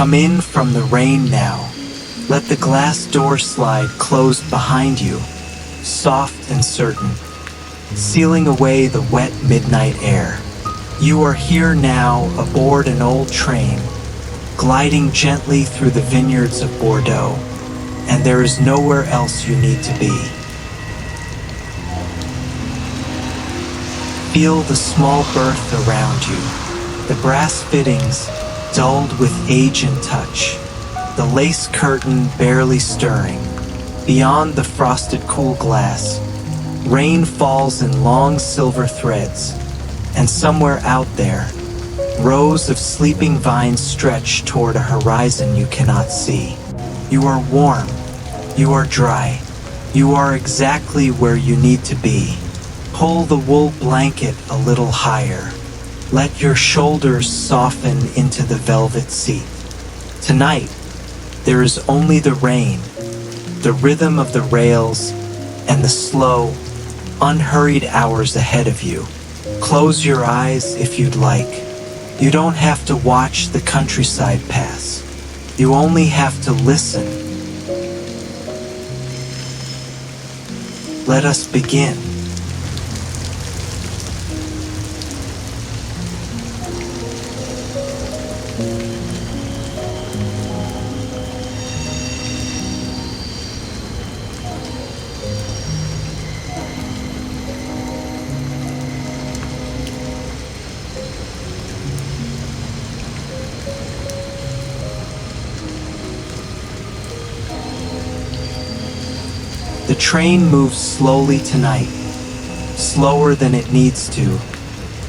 Come in from the rain now. Let the glass door slide closed behind you, soft and certain, sealing away the wet midnight air. You are here now aboard an old train, gliding gently through the vineyards of Bordeaux, and there is nowhere else you need to be. Feel the small berth around you, the brass fittings dulled with age and touch, the lace curtain barely stirring. Beyond the frosted cool glass, rain falls in long silver threads, and somewhere out there, rows of sleeping vines stretch toward a horizon you cannot see. You are warm, you are dry, you are exactly where you need to be. Pull the wool blanket a little higher. Let your shoulders soften into the velvet seat. Tonight, there is only the rain, the rhythm of the rails, and the slow, unhurried hours ahead of you. Close your eyes if you'd like. You don't have to watch the countryside pass. You only have to listen. Let us begin. The train moves slowly tonight, slower than it needs to.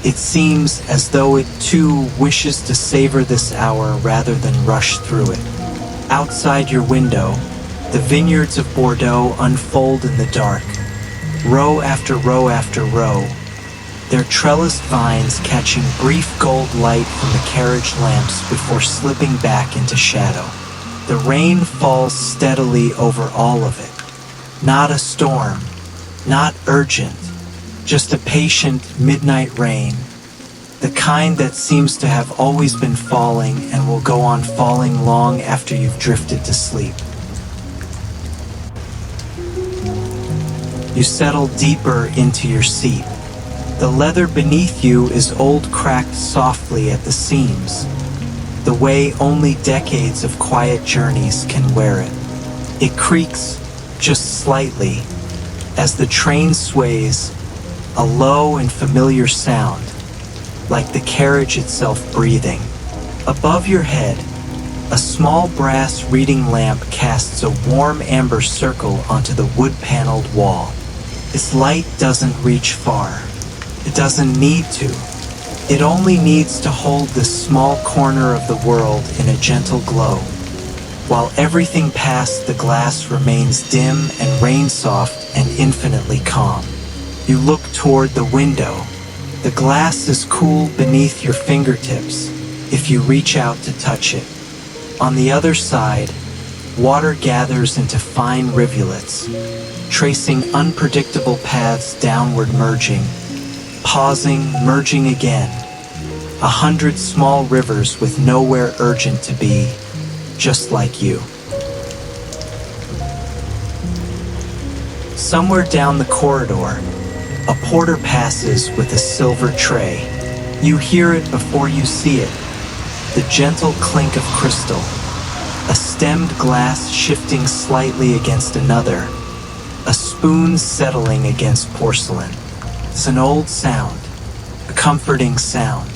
It seems as though it too wishes to savor this hour rather than rush through it. Outside your window, the vineyards of Bordeaux unfold in the dark, row after row after row, their trellised vines catching brief gold light from the carriage lamps before slipping back into shadow. The rain falls steadily over all of it. Not a storm, not urgent, just a patient midnight rain, the kind that seems to have always been falling and will go on falling long after you've drifted to sleep. You settle deeper into your seat. The leather beneath you is old, cracked softly at the seams, the way only decades of quiet journeys can wear it. It creaks just slightly as the train sways, a low and familiar sound, like the carriage itself breathing. Above your head, a small brass reading lamp casts a warm amber circle onto the wood-paneled wall. Its light doesn't reach far. It doesn't need to. It only needs to hold this small corner of the world in a gentle glow. While everything past the glass remains dim and rain-soft and infinitely calm. You look toward the window. The glass is cool beneath your fingertips if you reach out to touch it. On the other side, water gathers into fine rivulets, tracing unpredictable paths downward, merging, pausing, merging again. 100 small rivers with nowhere urgent to be, just like you. Somewhere down the corridor, a porter passes with a silver tray. You hear it before you see it, the gentle clink of crystal, a stemmed glass shifting slightly against another, a spoon settling against porcelain. It's an old sound, a comforting sound.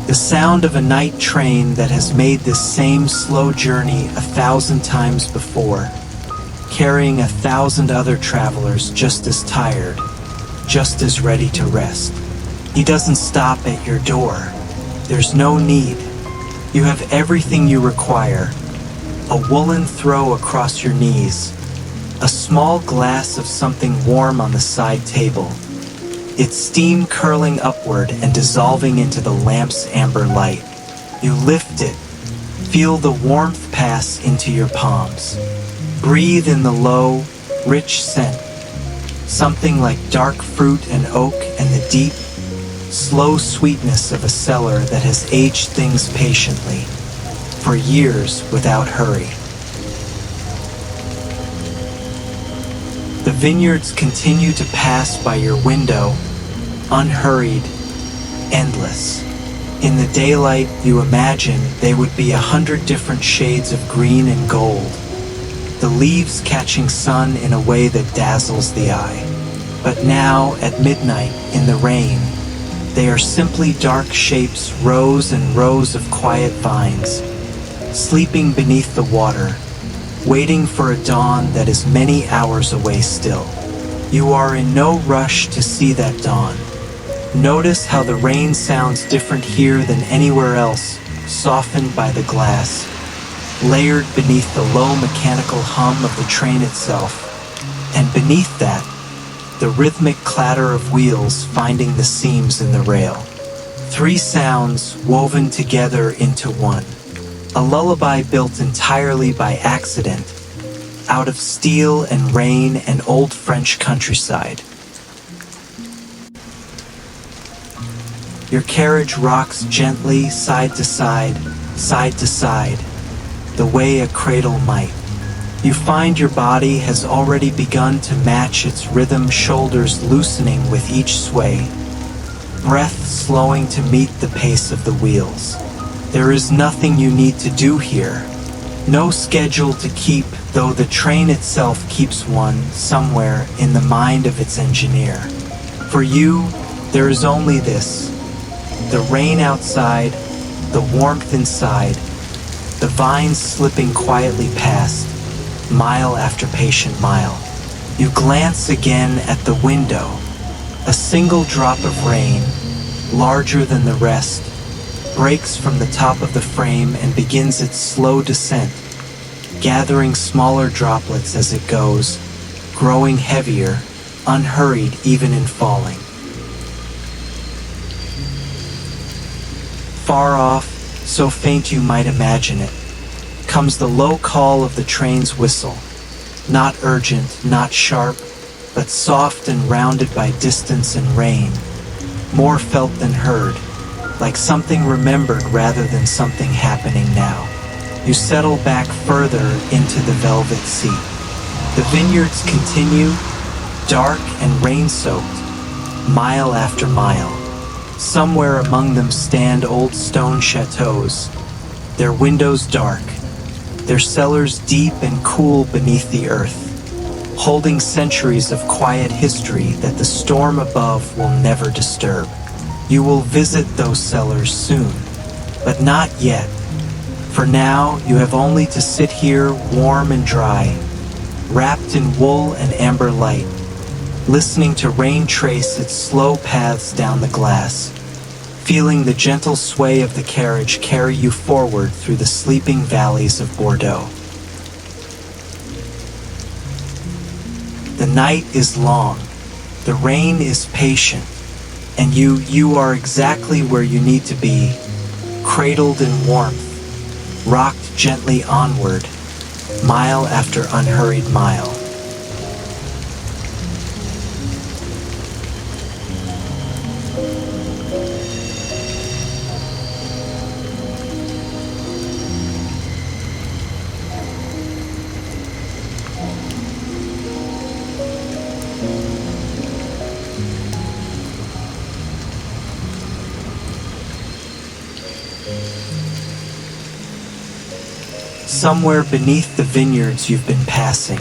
The sound of a night train that has made this same slow journey 1,000 times before, carrying 1,000 other travelers just as tired, just as ready to rest. He doesn't stop at your door. There's no need. You have everything you require. A woolen throw across your knees, a small glass of something warm on the side table, its steam curling upward and dissolving into the lamp's amber light. You lift it, feel the warmth pass into your palms. Breathe in the low, rich scent, something like dark fruit and oak and the deep, slow sweetness of a cellar that has aged things patiently. for years without hurry. The vineyards continue to pass by your window, unhurried, endless. In the daylight, you imagine they would be 100 different shades of green and gold, the leaves catching sun in a way that dazzles the eye. But now, at midnight, in the rain, they are simply dark shapes, rows and rows of quiet vines, sleeping beneath the water, waiting for a dawn that is many hours away still. You are in no rush to see that dawn. Notice how the rain sounds different here than anywhere else, softened by the glass, layered beneath the low mechanical hum of the train itself, and beneath that, the rhythmic clatter of wheels finding the seams in the rail. Three sounds woven together into one. A lullaby built entirely by accident, out of steel and rain and old French countryside. Your carriage rocks gently side to side, the way a cradle might. You find your body has already begun to match its rhythm, shoulders loosening with each sway, breath slowing to meet the pace of the wheels. There is nothing you need to do here, no schedule to keep, though the train itself keeps one somewhere in the mind of its engineer. For you, there is only this: the rain outside, the warmth inside, the vines slipping quietly past, mile after patient mile. You glance again at the window. A single drop of rain, larger than the rest, breaks from the top of the frame and begins its slow descent, gathering smaller droplets as it goes, growing heavier, unhurried even in falling. Far off, so faint you might imagine it, comes the low call of the train's whistle, not urgent, not sharp, but soft and rounded by distance and rain, more felt than heard, like something remembered rather than something happening now. You settle back further into the velvet seat. The vineyards continue, dark and rain-soaked, mile after mile. Somewhere among them stand old stone chateaus, their windows dark, their cellars deep and cool beneath the earth, holding centuries of quiet history that the storm above will never disturb. You will visit those cellars soon, but not yet. For now, you have only to sit here warm and dry, wrapped in wool and amber light, listening to rain trace its slow paths down the glass, feeling the gentle sway of the carriage carry you forward through the sleeping valleys of Bordeaux. The night is long, the rain is patient, and you are exactly where you need to be, cradled in warmth, rocked gently onward, mile after unhurried mile. Somewhere beneath the vineyards you've been passing,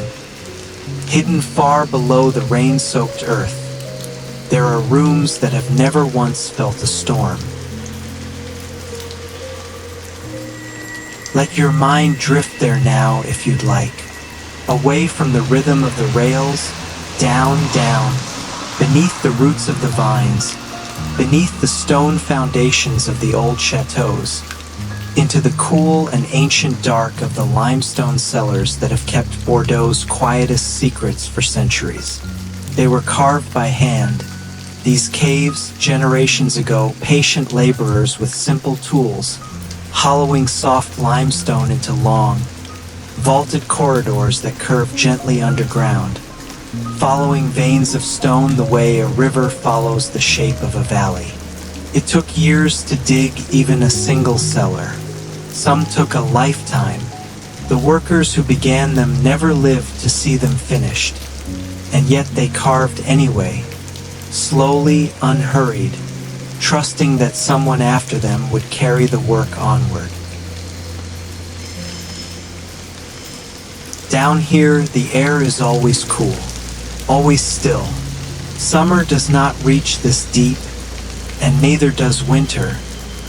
hidden far below the rain-soaked earth, there are rooms that have never once felt a storm. Let your mind drift there now if you'd like, away from the rhythm of the rails, down, beneath the roots of the vines, beneath the stone foundations of the old chateaus, into the cool and ancient dark of the limestone cellars that have kept Bordeaux's quietest secrets for centuries. They were carved by hand. These caves, generations ago, patient laborers with simple tools, hollowing soft limestone into long, vaulted corridors that curve gently underground, following veins of stone the way a river follows the shape of a valley. It took years to dig even a single cellar, Some took a lifetime. The workers who began them never lived to see them finished. And yet they carved anyway, slowly, unhurried, trusting that someone after them would carry the work onward. Down here, the air is always cool, always still. Summer does not reach this deep, and neither does winter,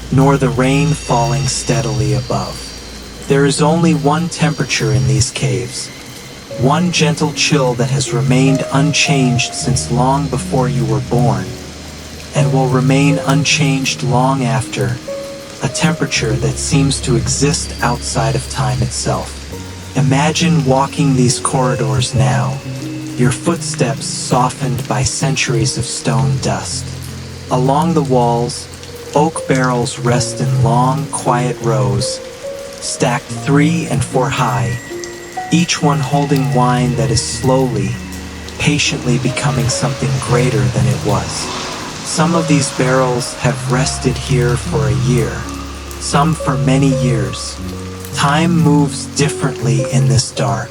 nor the rain falling steadily above. There is only one temperature in these caves, one gentle chill that has remained unchanged since long before you were born, and will remain unchanged long after, a temperature that seems to exist outside of time itself. Imagine walking these corridors now, your footsteps softened by centuries of stone dust. Along the walls, oak barrels rest in long, quiet rows, stacked 3 and 4 high, each one holding wine that is slowly, patiently becoming something greater than it was. Some of these barrels have rested here for a year, some for many years. Time moves differently in this dark.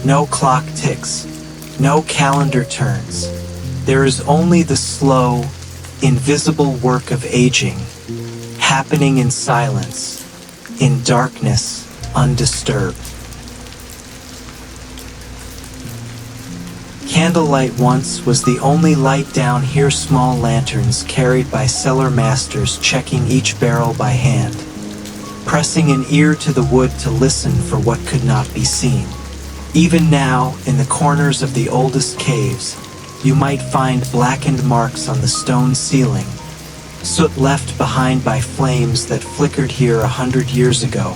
No clock ticks, no calendar turns. There is only the slow, invisible work of aging, happening in silence, in darkness, undisturbed. Candlelight once was the only light down here. Small lanterns carried by cellar masters checking each barrel by hand, pressing an ear to the wood to listen for what could not be seen. Even now, in the corners of the oldest caves, you might find blackened marks on the stone ceiling, soot left behind by flames that flickered here 100 years ago,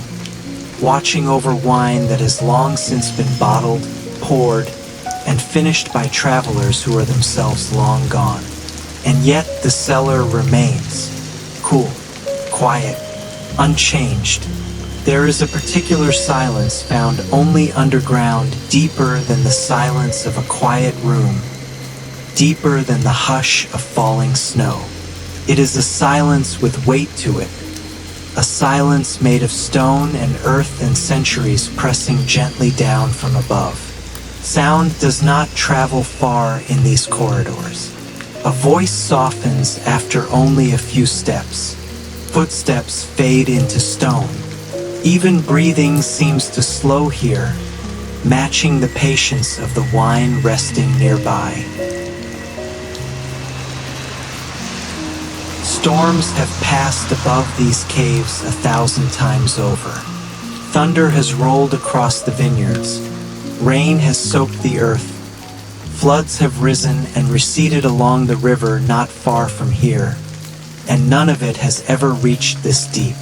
watching over wine that has long since been bottled, poured, and finished by travelers who are themselves long gone. And yet the cellar remains, cool, quiet, unchanged. There is a particular silence found only underground, deeper than the silence of a quiet room, deeper than the hush of falling snow. It is a silence with weight to it, a silence made of stone and earth and centuries pressing gently down from above. Sound does not travel far in these corridors. A voice softens after only a few steps. Footsteps fade into stone. Even breathing seems to slow here, matching the patience of the wine resting nearby. Storms have passed above these caves 1,000 times over. Thunder has rolled across the vineyards. Rain has soaked the earth. Floods have risen and receded along the river not far from here, and none of it has ever reached this deep.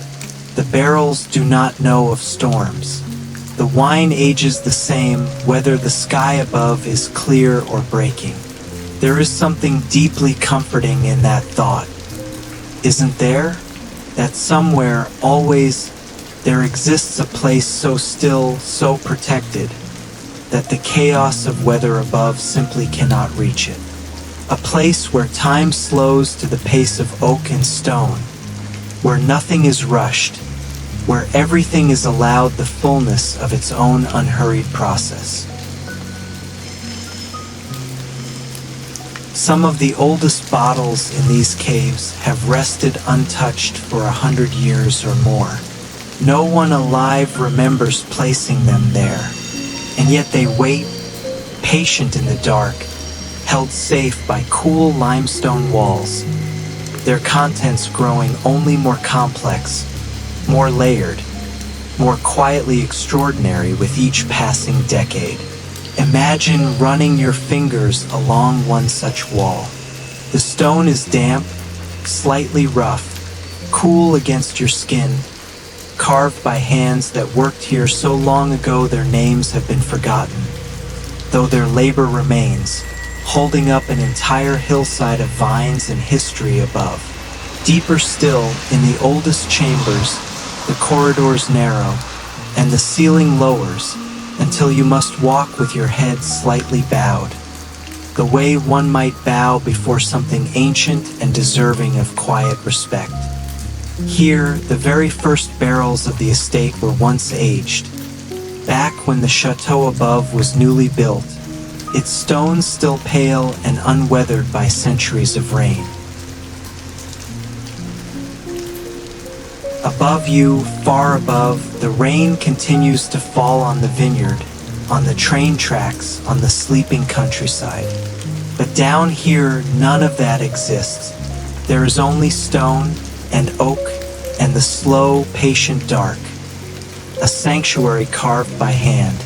The barrels do not know of storms. The wine ages the same whether the sky above is clear or breaking. There is something deeply comforting in that thought, isn't there? That somewhere, always, there exists a place so still, so protected, that the chaos of weather above simply cannot reach it. A place where time slows to the pace of oak and stone, where nothing is rushed, where everything is allowed the fullness of its own unhurried process. Some of the oldest bottles in these caves have rested untouched for 100 years or more. No one alive remembers placing them there, and yet they wait, patient in the dark, held safe by cool limestone walls, their contents growing only more complex, more layered, more quietly extraordinary with each passing decade. Imagine running your fingers along one such wall. The stone is damp, slightly rough, cool against your skin, carved by hands that worked here so long ago their names have been forgotten, though their labor remains, holding up an entire hillside of vines and history above. Deeper still, in the oldest chambers, the corridors narrow, and the ceiling lowers, until you must walk with your head slightly bowed, the way one might bow before something ancient and deserving of quiet respect. Here, the very first barrels of the estate were once aged. Back when the chateau above was newly built, its stones still pale and unweathered by centuries of rain. Above you, far above, the rain continues to fall on the vineyard, on the train tracks, on the sleeping countryside. But down here, none of that exists. There is only stone and oak and the slow, patient dark. A sanctuary carved by hand,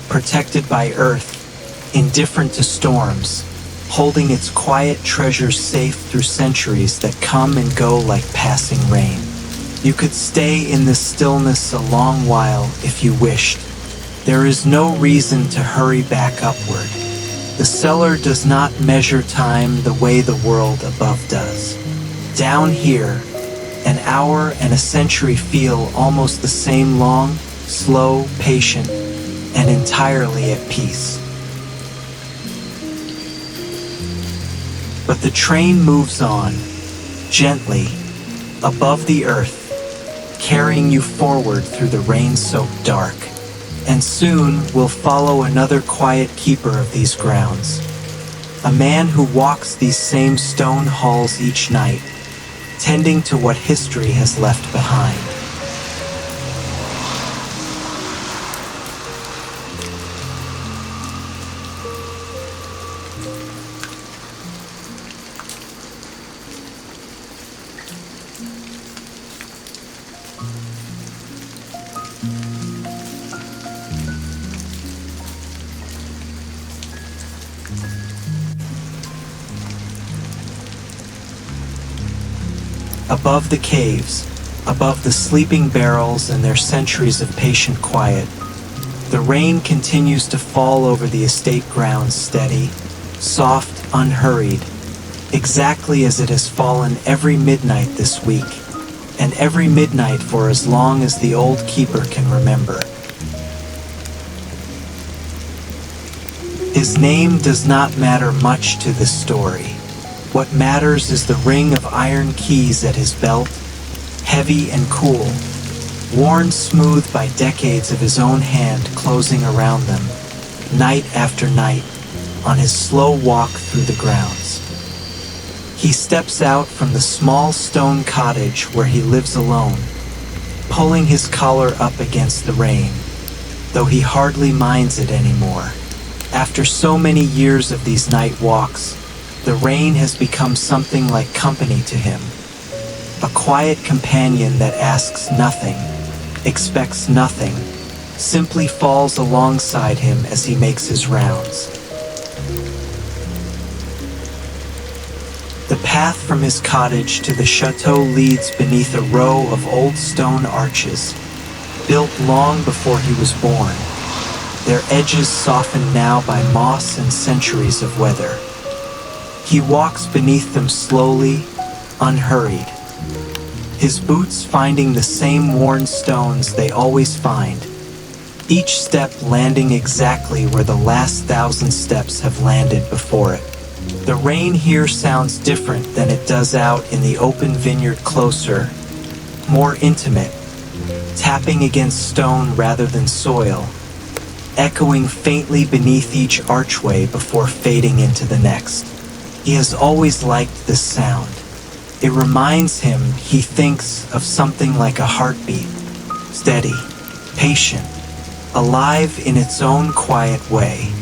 protected by earth, indifferent to storms, holding its quiet treasures safe through centuries that come and go like passing rain. You could stay in this stillness a long while if you wished. There is no reason to hurry back upward. The cellar does not measure time the way the world above does. Down here, an hour and a century feel almost the same, long, slow, patient, and entirely at peace. But the train moves on, gently, above the earth, carrying you forward through the rain-soaked dark. And soon will follow another quiet keeper of these grounds, a man who walks these same stone halls each night, tending to what history has left behind. Above the caves, above the sleeping barrels and their centuries of patient quiet, the rain continues to fall over the estate grounds steady, soft, unhurried, exactly as it has fallen every midnight this week, and every midnight for as long as the old keeper can remember. His name does not matter much to this story. What matters is the ring of iron keys at his belt, heavy and cool, worn smooth by decades of his own hand closing around them, night after night, on his slow walk through the grounds. He steps out from the small stone cottage where he lives alone, pulling his collar up against the rain, though he hardly minds it anymore. After so many years of these night walks, the rain has become something like company to him, a quiet companion that asks nothing, expects nothing, simply falls alongside him as he makes his rounds. The path from his cottage to the chateau leads beneath a row of old stone arches, built long before he was born, their edges softened now by moss and centuries of weather. He walks beneath them slowly, unhurried, his boots finding the same worn stones they always find, each step landing exactly where the last 1,000 steps have landed before it. The rain here sounds different than it does out in the open vineyard, closer, more intimate, tapping against stone rather than soil, echoing faintly beneath each archway before fading into the next. He has always liked this sound. It reminds him, he thinks, of something like a heartbeat, steady, patient, alive in its own quiet way.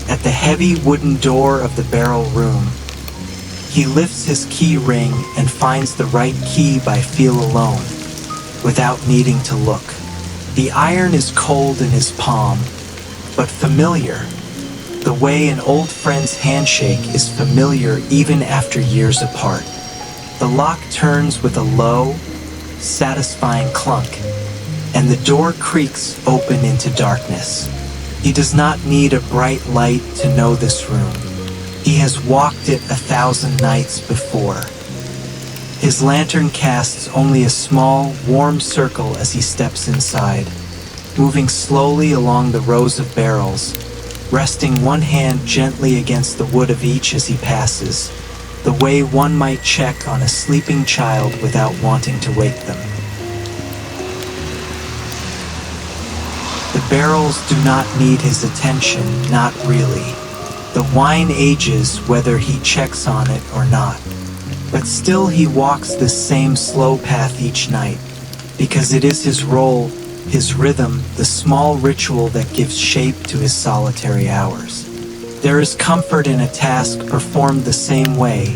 At the heavy wooden door of the barrel room, he lifts his key ring and finds the right key by feel alone, without needing to look. The iron is cold in his palm, but familiar. The way an old friend's handshake is familiar even after years apart. The lock turns with a low, satisfying clunk, and the door creaks open into darkness. He does not need a bright light to know this room. He has walked it 1,000 nights before. His lantern casts only a small, warm circle as he steps inside, moving slowly along the rows of barrels, resting one hand gently against the wood of each as he passes, the way one might check on a sleeping child without wanting to wake them. The barrels do not need his attention, not really. The wine ages whether he checks on it or not. But still he walks this same slow path each night, because it is his role, his rhythm, the small ritual that gives shape to his solitary hours. There is comfort in a task performed the same way,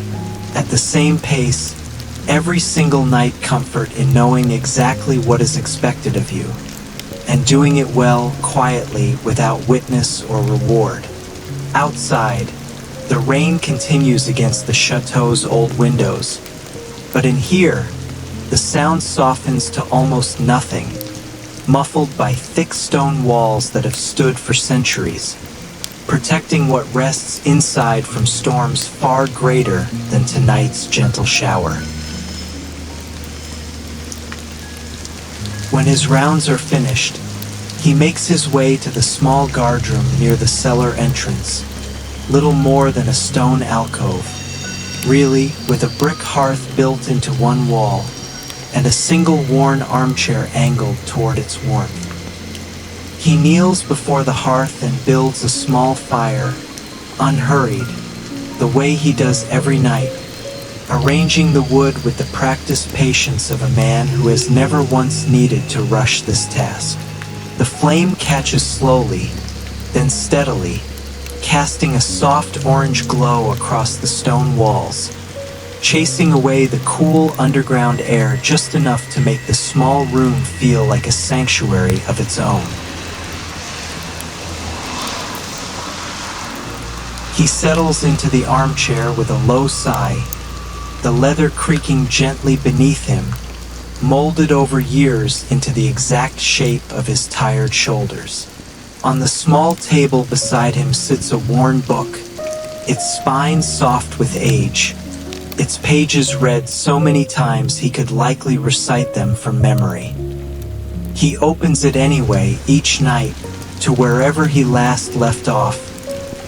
at the same pace, every single night, comfort in knowing exactly what is expected of you, and doing it well, quietly, without witness or reward. Outside, the rain continues against the chateau's old windows, but in here, the sound softens to almost nothing, muffled by thick stone walls that have stood for centuries, protecting what rests inside from storms far greater than tonight's gentle shower. When his rounds are finished, he makes his way to the small guardroom near the cellar entrance, little more than a stone alcove, really, with a brick hearth built into one wall, and a single worn armchair angled toward its warmth. He kneels before the hearth and builds a small fire, unhurried, the way he does every night, arranging the wood with the practiced patience of a man who has never once needed to rush this task. The flame catches slowly, then steadily, casting a soft orange glow across the stone walls, chasing away the cool underground air just enough to make the small room feel like a sanctuary of its own. He settles into the armchair with a low sigh, the leather creaking gently beneath him, molded over years into the exact shape of his tired shoulders. On the small table beside him sits a worn book, its spine soft with age, its pages read so many times he could likely recite them from memory. He opens it anyway each night to wherever he last left off,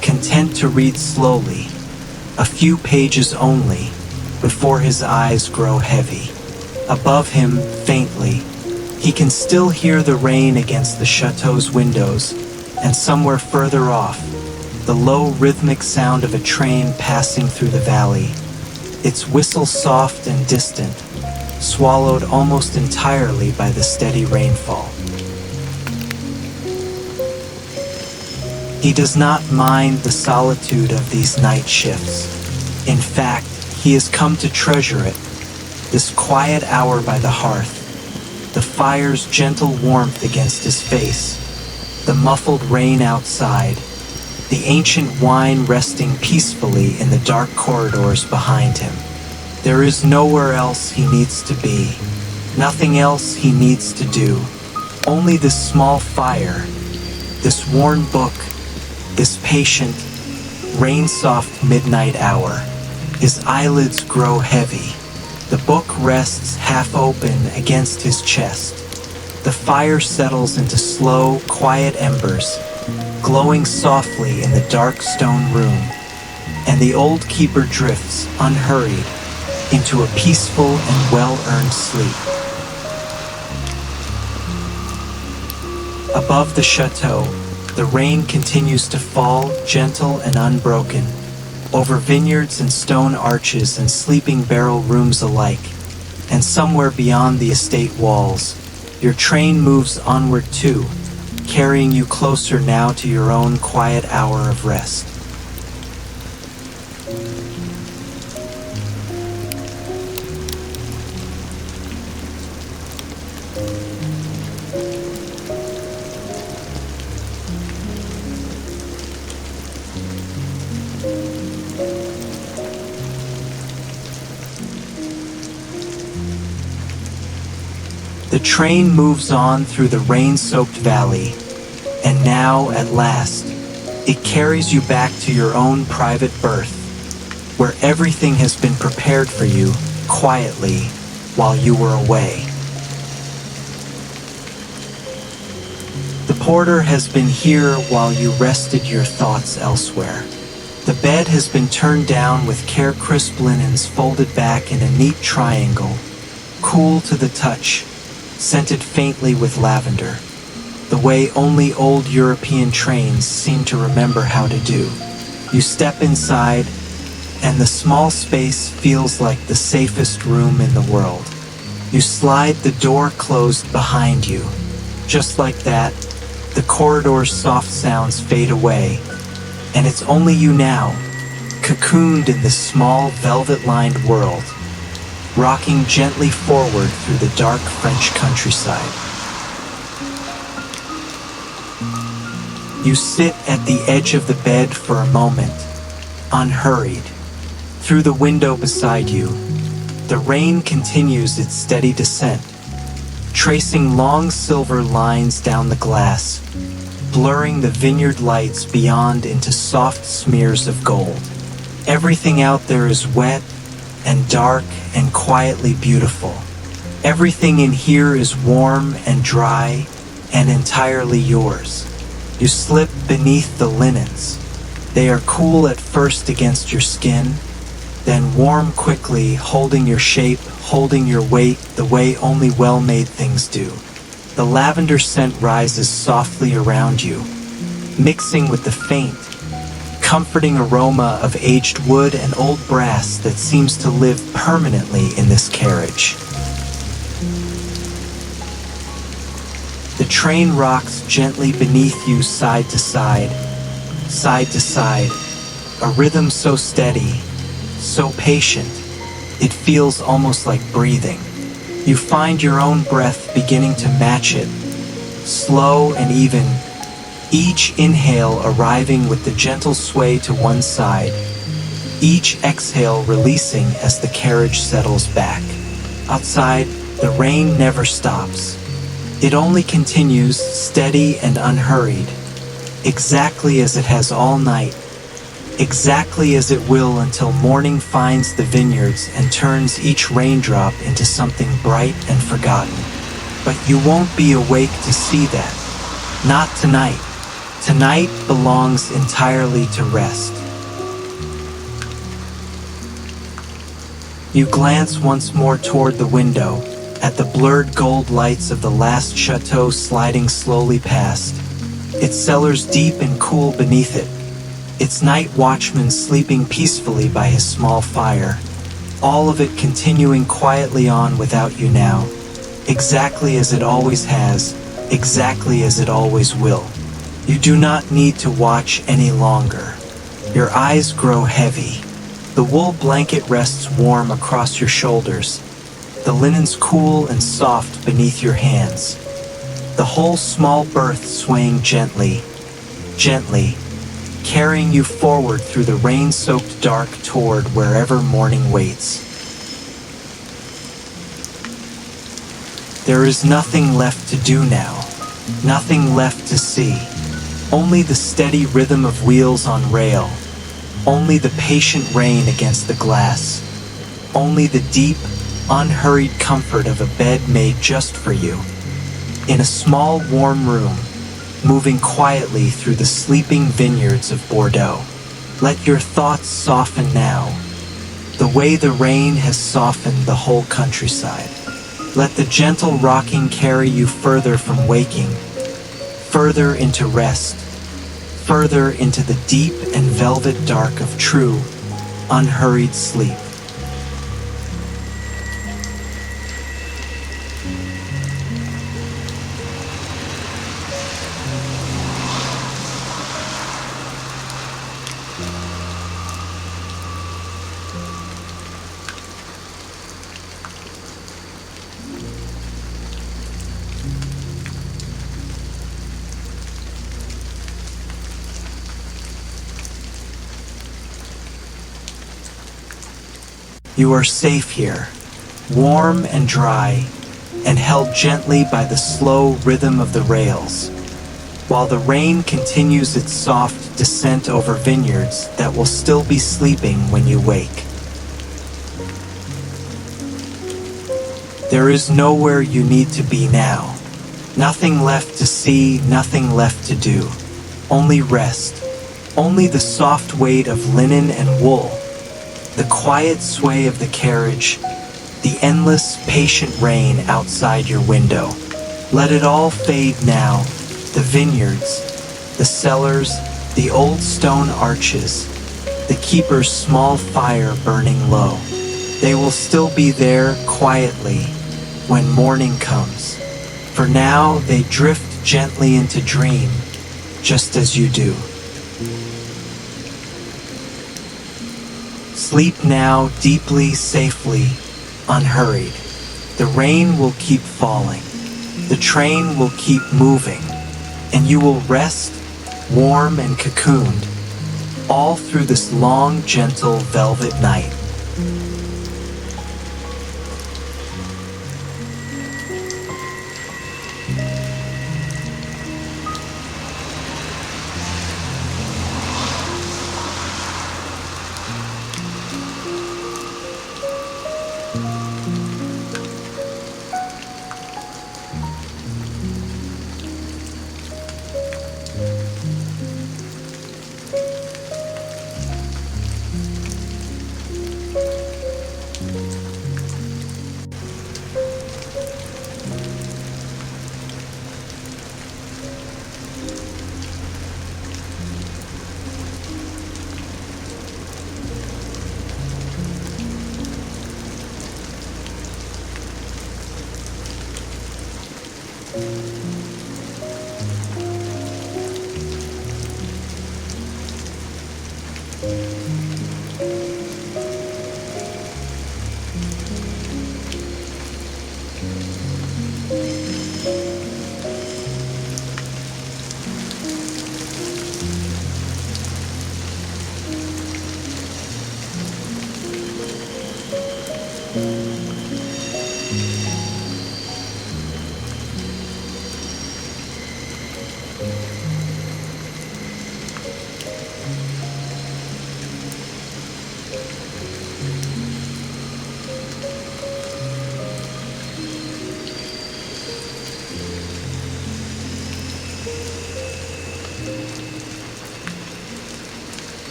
content to read slowly, a few pages only, before his eyes grow heavy. Above him, faintly, he can still hear the rain against the chateau's windows, and somewhere further off, the low rhythmic sound of a train passing through the valley, its whistle soft and distant, swallowed almost entirely by the steady rainfall. He does not mind the solitude of these night shifts. In fact, he has come to treasure it, this quiet hour by the hearth, the fire's gentle warmth against his face, the muffled rain outside, the ancient wine resting peacefully in the dark corridors behind him. There is nowhere else he needs to be, nothing else he needs to do, only this small fire, this worn book, this patient, rain-soft midnight hour. His eyelids grow heavy. The book rests half open against his chest. The fire settles into slow, quiet embers, glowing softly in the dark stone room, and the old keeper drifts, unhurried, into a peaceful and well-earned sleep. Above the chateau, the rain continues to fall, gentle and unbroken, over vineyards and stone arches and sleeping barrel rooms alike, and somewhere beyond the estate walls, your train moves onward too, carrying you closer now to your own quiet hour of rest. The train moves on through the rain-soaked valley, and now, at last, it carries you back to your own private berth, where everything has been prepared for you, quietly, while you were away. The porter has been here while you rested your thoughts elsewhere. The bed has been turned down with care-crisp linens folded back in a neat triangle, cool to the touch, scented faintly with lavender, the way only old European trains seem to remember how to do. You step inside, and the small space feels like the safest room in the world. You slide the door closed behind you. Just like that, the corridor's soft sounds fade away, and it's only you now, cocooned in this small velvet-lined world, rocking gently forward through the dark French countryside. You sit at the edge of the bed for a moment, unhurried. Through the window beside you, the rain continues its steady descent, tracing long silver lines down the glass, blurring the vineyard lights beyond into soft smears of gold. Everything out there is wet and dark and quietly beautiful. Everything in here is warm and dry and entirely yours. You slip beneath the linens. They are cool at first against your skin, then warm quickly, holding your shape, holding your weight, the way only well-made things do. The lavender scent rises softly around you, mixing with the faint, comforting aroma of aged wood and old brass that seems to live permanently in this carriage. The train rocks gently beneath you side to side, a rhythm so steady, so patient, it feels almost like breathing. You find your own breath beginning to match it, slow and even, each inhale arriving with the gentle sway to one side, each exhale releasing as the carriage settles back. Outside, the rain never stops. It only continues, steady and unhurried, exactly as it has all night, exactly as it will until morning finds the vineyards and turns each raindrop into something bright and forgotten. But you won't be awake to see that. Not tonight. Tonight belongs entirely to rest. You glance once more toward the window, at the blurred gold lights of the last chateau sliding slowly past, its cellars deep and cool beneath it, its night watchman sleeping peacefully by his small fire, all of it continuing quietly on without you now, exactly as it always has, exactly as it always will. You do not need to watch any longer. Your eyes grow heavy. The wool blanket rests warm across your shoulders, the linens cool and soft beneath your hands, the whole small berth swaying gently, carrying you forward through the rain-soaked dark toward wherever morning waits. There is nothing left to do now, nothing left to see, only the steady rhythm of wheels on rail, only the patient rain against the glass, only the deep, unhurried comfort of a bed made just for you, in a small warm room, moving quietly through the sleeping vineyards of Bordeaux. Let your thoughts soften now, the way the rain has softened the whole countryside. Let the gentle rocking carry you further from waking, further into rest, further into the deep and velvet dark of true, unhurried sleep. You are safe here, warm and dry, and held gently by the slow rhythm of the rails, while the rain continues its soft descent over vineyards that will still be sleeping when you wake. There is nowhere you need to be now. Nothing left to see, nothing left to do. Only rest. Only the soft weight of linen and wool, the quiet sway of the carriage, the endless, patient rain outside your window. Let it all fade now. The vineyards, the cellars, the old stone arches, the keeper's small fire burning low. They will still be there quietly when morning comes. For now they drift gently into dream, just as you do. Sleep now deeply, safely, unhurried. The rain will keep falling. The train will keep moving, and you will rest, warm and cocooned, all through this long, gentle, velvet night.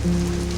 Thank you.